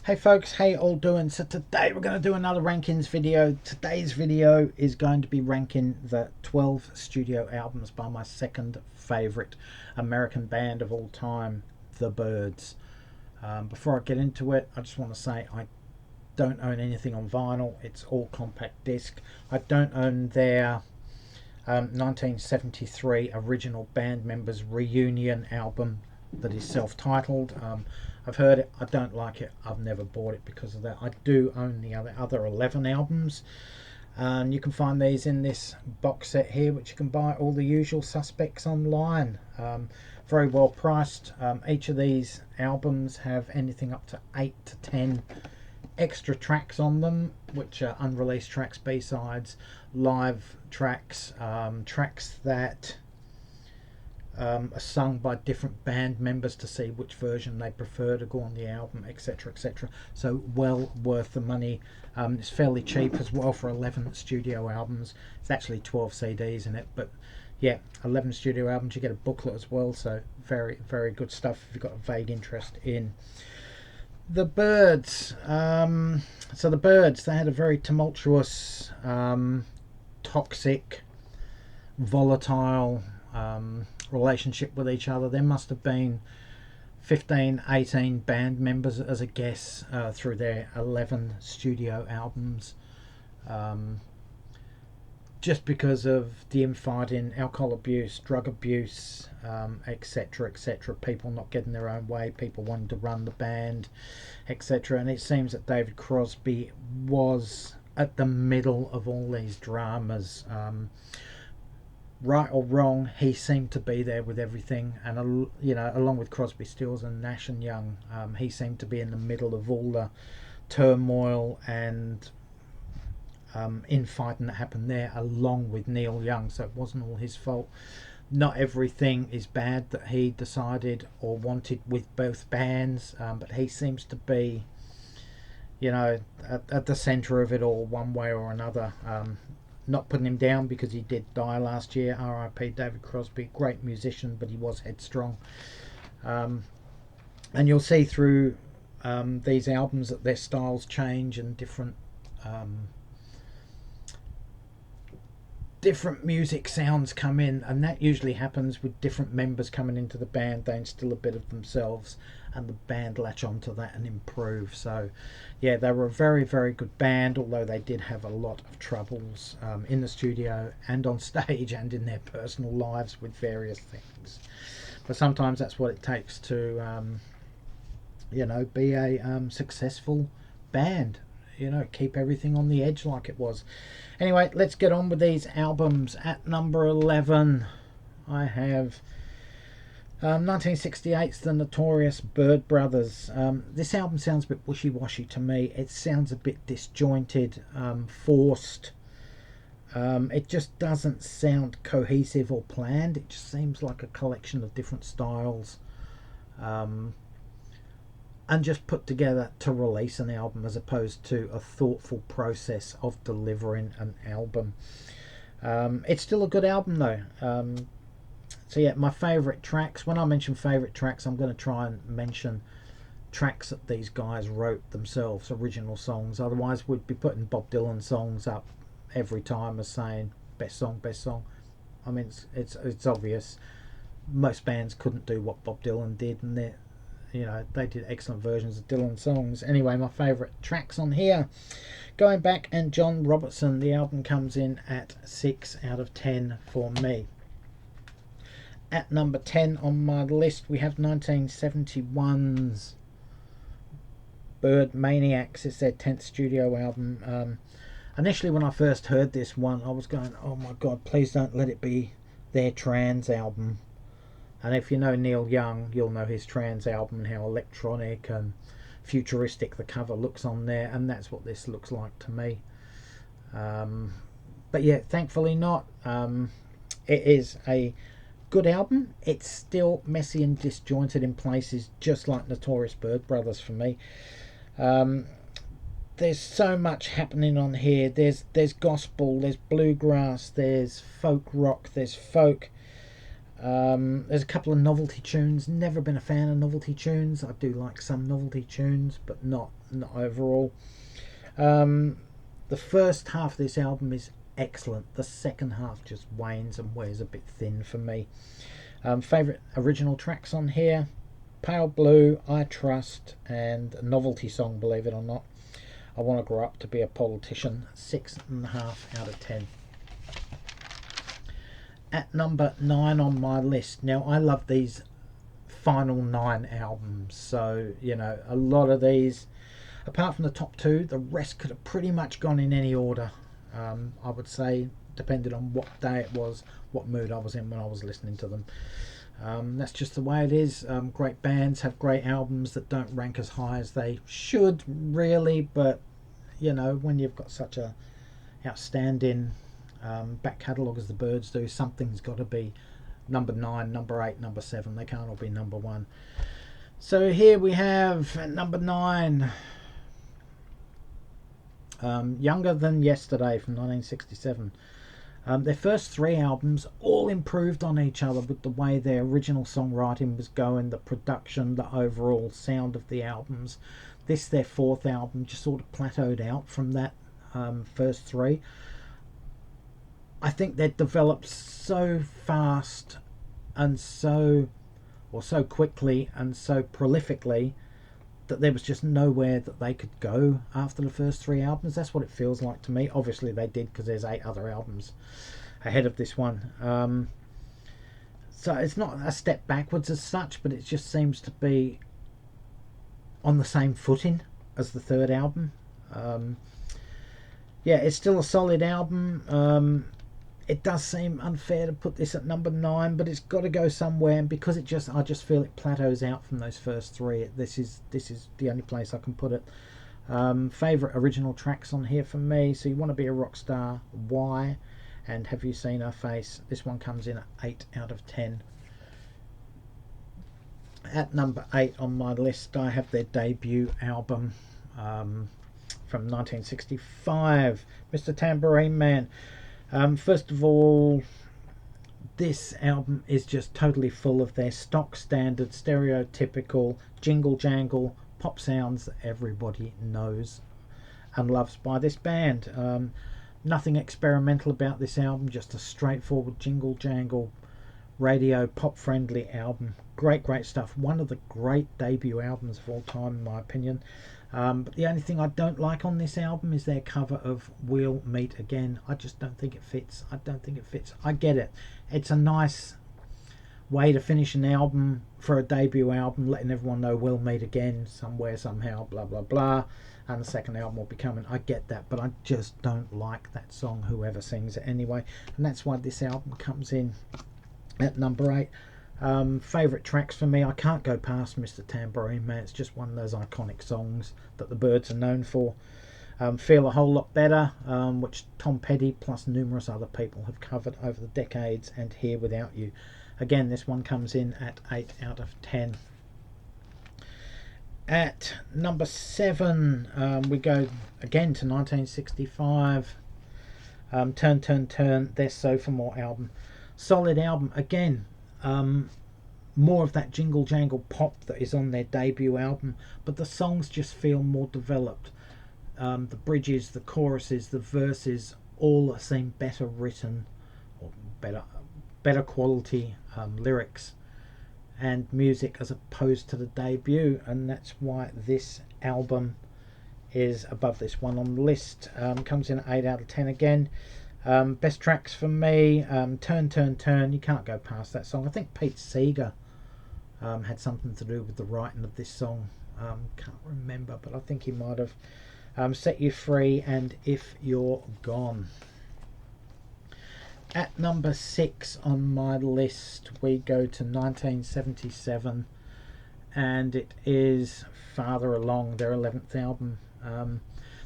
Hey folks, how you all doing? So today we're going to do another rankings video. Today's video is going to be ranking the 12 studio albums by my second favourite American band of all time, the Byrds. Before I get into it, I just want to say I don't own anything on vinyl. It's all compact disc. I don't own their 1973 original band members reunion album that is self-titled. I've heard it. I don't like it. I've never bought it because of that. I do own the other 11 albums, and you can find these in this box set here, which you can buy all the usual suspects online. Very well priced. Each of these albums have anything up to 8 to 10 extra tracks on them, which are unreleased tracks, B-sides, live tracks, tracks that are sung by different band members to see which version they prefer to go on the album, etc, etc. So well worth the money. It's fairly cheap as well for 11 studio albums. It's actually 12 CDs in it, but yeah, 11 studio albums. You get a booklet as well, so very, very good stuff if you've got a vague interest in the Byrds. So the Byrds, they had a very tumultuous, toxic, volatile relationship with each other. There must have been 15, 18 band members as a guess through their 11 studio albums. Just because of the infighting, alcohol abuse, drug abuse, etc, etc, people not getting their own way, people wanting to run the band, etc. And it seems that David Crosby was at the middle of all these dramas. Right or wrong, he seemed to be there with everything, and along with Crosby, Stills, and Nash and Young, he seemed to be in the middle of all the turmoil and infighting that happened there, along with Neil Young. So it wasn't all his fault. Not everything is bad that he decided or wanted with both bands, but he seems to be, at the centre of it all, one way or another. Not putting him down because he did die last year. R.I.P. David Crosby, great musician, but he was headstrong. And you'll see through these albums that their styles change and different music sounds come in, and that usually happens with different members coming into the band. They instill a bit of themselves and the band latch onto that and improve. So yeah, they were a very, very good band, although they did have a lot of troubles in the studio and on stage and in their personal lives with various things. But sometimes that's what it takes to be a successful band. Keep everything on the edge like it was. Anyway, let's get on with these albums. At number 11, I have 1968's The Notorious Byrd Brothers. This album sounds a bit wishy-washy to me. It sounds a bit disjointed, forced. It just doesn't sound cohesive or planned. It just seems like a collection of different styles. And just put together to release an album, as opposed to a thoughtful process of delivering an album. It's still a good album though. So yeah, my favourite tracks, when I mention favourite tracks, I'm going to try and mention tracks that these guys wrote themselves, original songs. Otherwise we'd be putting Bob Dylan songs up every time as saying best song, best song. I mean, it's obvious most bands couldn't do what Bob Dylan did, and they did excellent versions of Dylan songs. Anyway, my favourite tracks on here, going back, and John Robertson, the album comes in at 6 out of 10 for me. At number 10 on my list, we have 1971's Maniacs. It's their 10th studio album. Initially when I first heard this one, I was going, oh my god, please don't let it be their trans album. And if you know Neil Young, you'll know his trans album and how electronic and futuristic the cover looks on there, and that's what this looks like to me. But yeah, thankfully not. It is a good album. It's still messy and disjointed in places, just like Notorious Byrd Brothers for me. There's so much happening on here. There's gospel, there's bluegrass, there's folk rock, there's folk. There's a couple of novelty tunes. Never been a fan of novelty tunes. I do like some novelty tunes, but not overall. The first half of this album is excellent. The second half just wanes and wears a bit thin for me. Favourite original tracks on here: Pale Blue, I Trust, and a novelty song, believe it or not, I Want to Grow Up to Be a Politician. 6.5 out of 10. At number 9 on my list. Now, I love these final 9 albums, so, you know, a lot of these, apart from the top 2, the rest could have pretty much gone in any order. I would say, depending on what day it was, what mood I was in when I was listening to them. That's just the way it is. Great bands have great albums that don't rank as high as they should, really, but, you know, when you've got such a outstanding back catalogue as the Byrds do, something's got to be number 9, number 8, number 7. They can't all be number 1. So here we have at number 9, Younger Than Yesterday from 1967. Their first 3 albums all improved on each other with the way their original songwriting was going, the production, the overall sound of the albums. This, their 4th album, just sort of plateaued out from that first 3. I think they developed so fast and so quickly and so prolifically that there was just nowhere that they could go after the first 3 albums. That's what it feels like to me. Obviously they did, because there's 8 other albums ahead of this one. So it's not a step backwards as such, but it just seems to be on the same footing as the 3rd album. Yeah, it's still a solid album. It does seem unfair to put this at number 9, but it's got to go somewhere, and because I just feel it plateaus out from those first 3. This is the only place I can put it. Favourite original tracks on here for me: So You Want to Be a Rock Star, Why, and Have You Seen Her Face. This one comes in at 8 out of 10. At number 8 on my list, I have their debut album from 1965, Mr Tambourine Man. First of all, this album is just totally full of their stock standard, stereotypical, jingle jangle pop sounds that everybody knows and loves by this band. Nothing experimental about this album, just a straightforward jingle jangle radio pop friendly album. Great stuff. One of the great debut albums of all time, in my opinion. But the only thing I don't like on this album is their cover of We'll Meet Again. I just don't think it fits. I get it. It's a nice way to finish an album for a debut album, letting everyone know we'll meet again somewhere, somehow, blah, blah, blah. And the second album will be coming. I get that, but I just don't like that song, whoever sings it anyway. And that's why this album comes in at number 8. Favourite tracks for me, I can't go past Mr Tambourine Man. It's just one of those iconic songs that the Byrds are known for. Feel a Whole Lot Better, which Tom Petty plus numerous other people have covered over the decades, and Here Without You. Again, this one comes in at 8 out of 10. At number 7, we go again to 1965. Turn, Turn, Turn, their Sophomore album. Solid album again. More of that jingle jangle pop that is on their debut album, but the songs just feel more developed. The bridges, the choruses, the verses all seem better written, or better quality lyrics and music as opposed to the debut, and that's why this album is above this one on the list. Comes in at 8 out of 10 again. Best tracks for me, Turn, Turn, Turn. You can't go past that song. I think Pete Seeger had something to do with the writing of this song. Can't remember, but I think he might have. Set You Free and If You're Gone. At number 6 on my list, we go to 1977, and it is Farther Along, their 11th album.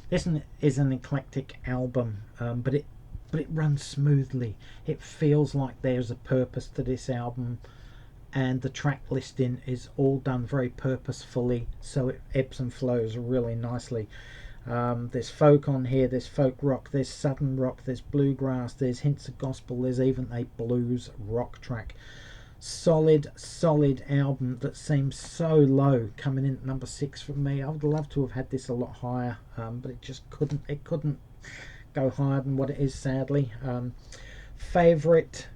This is an eclectic album, but it runs smoothly. It feels like there's a purpose to this album, and the track listing is all done very purposefully, so it ebbs and flows really nicely. There's folk on here, there's folk rock, there's southern rock, there's bluegrass, there's hints of gospel, there's even a blues rock track. solid album that seems so low, coming in at number 6 for me. I would love to have had this a lot higher, but it just couldn't go higher than what it is, sadly. Favorite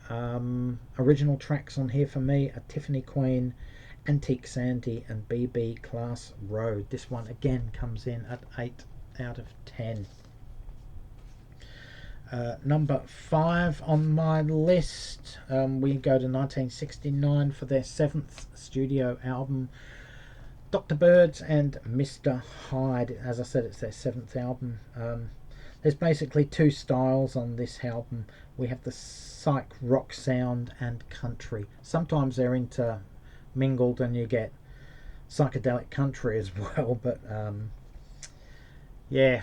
original tracks on here for me are Tiffany Queen, Antique Sandy, and BB Class Road. This one again comes in at 8 out of 10. Number 5 on my list, we go to 1969 for their 7th studio album, Dr. Byrds and Mr Hyde. As I said, it's their 7th album. There's basically two styles on this album. We have the psych rock sound and country. Sometimes they're intermingled and you get psychedelic country as well, but yeah,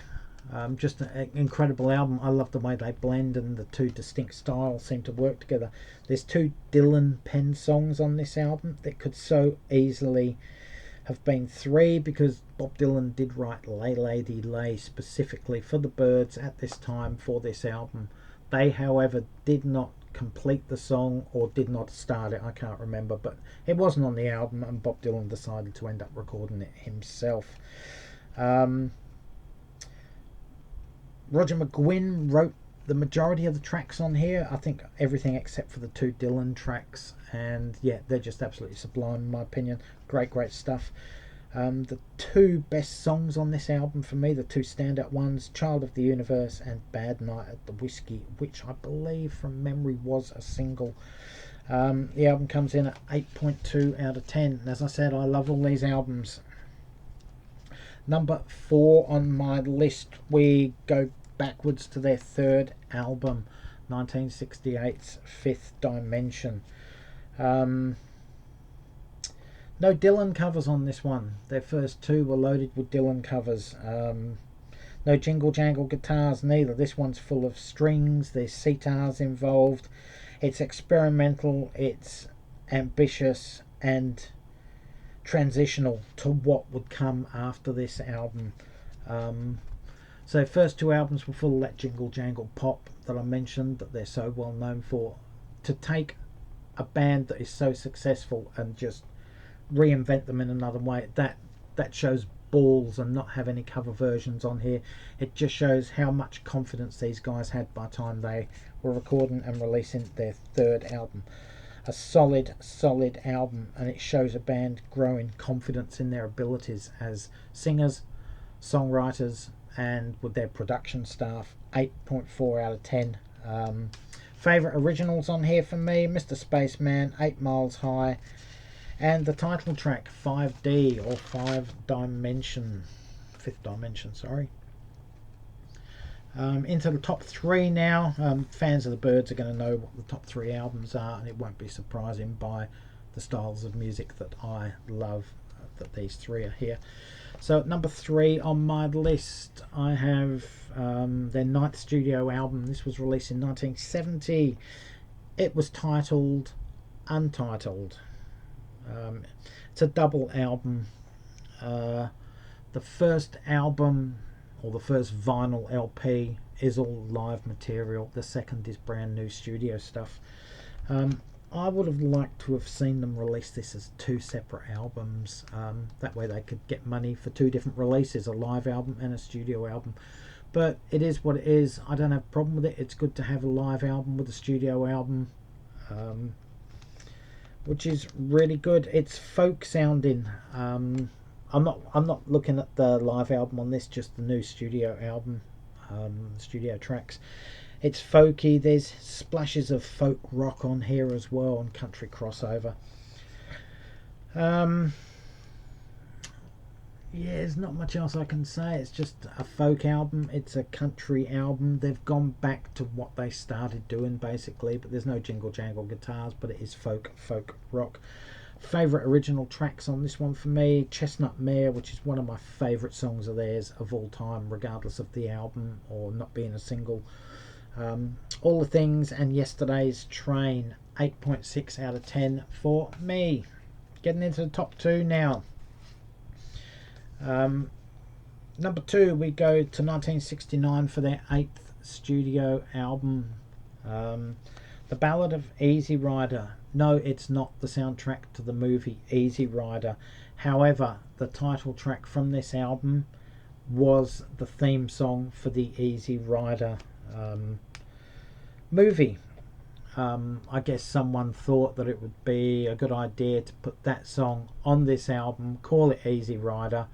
just an incredible album. I love the way they blend and the two distinct styles seem to work together. There's 2 Dylan pen songs on this album that could so easily have been 3, because Bob Dylan did write Lay Lady Lay specifically for the Byrds at this time for this album. They, however, did not complete the song or did not start it, I can't remember, but it wasn't on the album and Bob Dylan decided to end up recording it himself. Roger McGuinn wrote the majority of the tracks on here. I think everything except for the 2 Dylan tracks, and yeah, they're just absolutely sublime in my opinion. Great stuff. The 2 best songs on this album for me, the 2 standout ones, Child of the Universe and Bad Night at the Whiskey, which I believe from memory was a single. The album comes in at 8.2 out of 10, and as I said, I love all these albums. Number 4 on my list, we go backwards to their 3rd album, 1968's Fifth Dimension. No Dylan covers on this one. Their first 2 were loaded with Dylan covers. No jingle jangle guitars neither. This one's full of strings, there's sitars involved. It's experimental, it's ambitious and transitional to what would come after this album. So first 2 albums were full of that jingle jangle pop that I mentioned that they're so well known for. To take a band that is so successful and just reinvent them in another way, that shows balls, and not have any cover versions on here, it just shows how much confidence these guys had by the time they were recording and releasing their 3rd album. A solid album, and it shows a band growing confidence in their abilities as singers, songwriters, and with their production staff. 8.4 out of 10. Favourite originals on here for me, Mr Spaceman, 8 Miles High, and the title track 5D or 5th Dimension, sorry. Into the top 3 now. Fans of the Byrds are going to know what the top 3 albums are, and it won't be surprising by the styles of music that I love that these 3 are here. So at number 3 on my list, I have their 9th studio album. This was released in 1970. It was titled Untitled. It's a double album. The first album, or the first vinyl LP, is all live material. The second is brand new studio stuff. I would have liked to have seen them release this as 2 separate albums. That way they could get money for 2 different releases, a live album and a studio album. But it is what it is. I don't have a problem with it. It's good to have a live album with a studio album, which is really good. It's folk sounding. I'm not looking at the live album on this, just the new studio album, studio tracks. It's folky, there's splashes of folk rock on here as well, and country crossover. Yeah, there's not much else I can say. It's just a folk album, it's a country album. They've gone back to what they started doing basically, but there's no jingle jangle guitars, but it is folk rock. Favourite original tracks on this one for me, Chestnut Mare, which is one of my favourite songs of theirs of all time, regardless of the album or not being a single. All the Things and Yesterday's Train, 8.6 out of 10 for me. Getting into the top 2 now. Number 2, we go to 1969 for their 8th studio album. The Ballad of Easy Rider. No, it's not the soundtrack to the movie Easy Rider. However, the title track from this album was the theme song for the Easy Rider movie. I guess someone thought that it would be a good idea to put that song on this album, call it Easy Rider,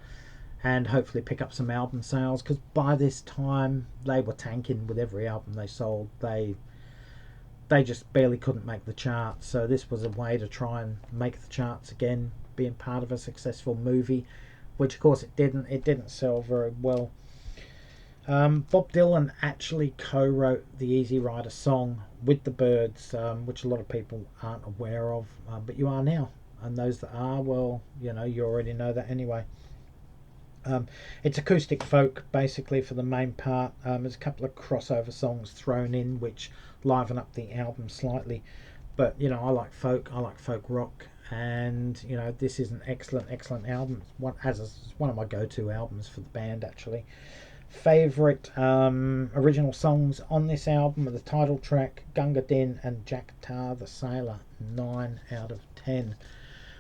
and hopefully pick up some album sales, because by this time they were tanking with every album they sold. They just barely couldn't make the charts, so this was a way to try and make the charts again, being part of a successful movie, which of course it didn't sell very well. Bob Dylan actually co-wrote the Easy Rider song with the Byrds, which a lot of people aren't aware of, but you are now, and those that are, well, you already know that anyway. It's acoustic folk basically for the main part. There's a couple of crossover songs thrown in which liven up the album slightly, but I like folk rock, and this is an excellent album. It's one of my go-to albums for the band actually. Favourite original songs on this album are the title track, Gunga Din, and Jack Tar the Sailor. 9 out of 10.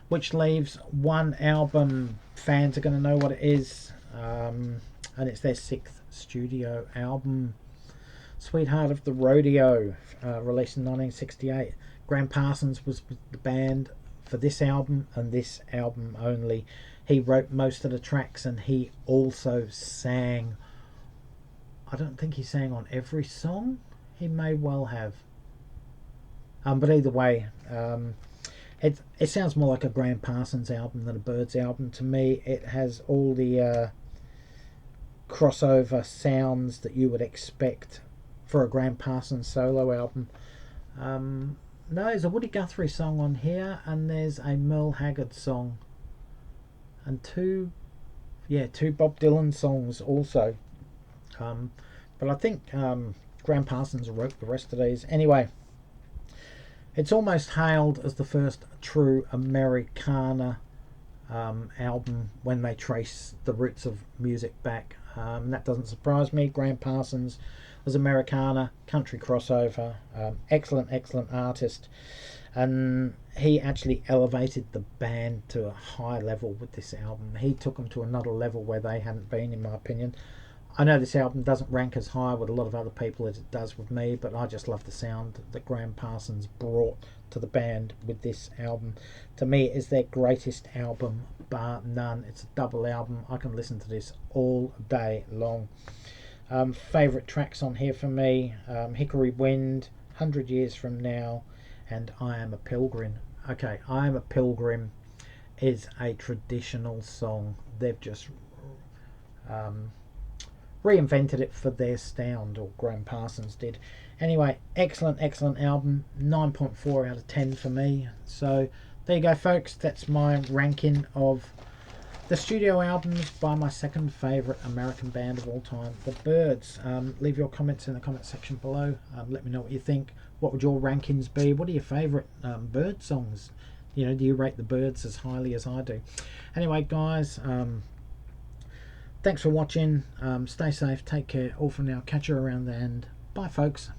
Which leaves one album fans are going to know what it is, and it's their 6th studio album, Sweetheart of the Rodeo, released in 1968. Graham Parsons was with the band for this album and this album only. He wrote most of the tracks, and he also sang. I don't think he sang on every song. He may well have. But either way, it sounds more like a Graham Parsons album than a Byrds album to me. It has all the crossover sounds that you would expect for a Graham Parsons solo album. No, there's a Woody Guthrie song on here, and there's a Merle Haggard song, and two Bob Dylan songs also. But I think Graham Parsons wrote the rest of these. Anyway, it's almost hailed as the first true Americana album when they trace the roots of music back. That doesn't surprise me. Graham Parsons was Americana, country crossover, excellent artist, and he actually elevated the band to a high level with this album. He took them to another level where they hadn't been, in my opinion. I know this album doesn't rank as high with a lot of other people as it does with me, but I just love the sound that Graham Parsons brought to the band with this album. To me, it is their greatest album, bar none. It's a double album. I can listen to this all day long. Favourite tracks on here for me, Hickory Wind, 100 Years From Now, and I Am a Pilgrim. Okay, I Am a Pilgrim is a traditional song. They've just reinvented it for their sound, or Graham Parsons did. Anyway, excellent album. 9.4 out of 10 for me. So there you go, folks. That's my ranking of the studio albums by my second favourite American band of all time, the Byrds. Leave your comments in the comment section below. Let me know what you think. What would your rankings be? What are your favourite Byrd songs? Do you rate the Byrds as highly as I do? Anyway, guys, thanks for watching. Stay safe, take care. All for now. Catch you around the end. Bye, folks.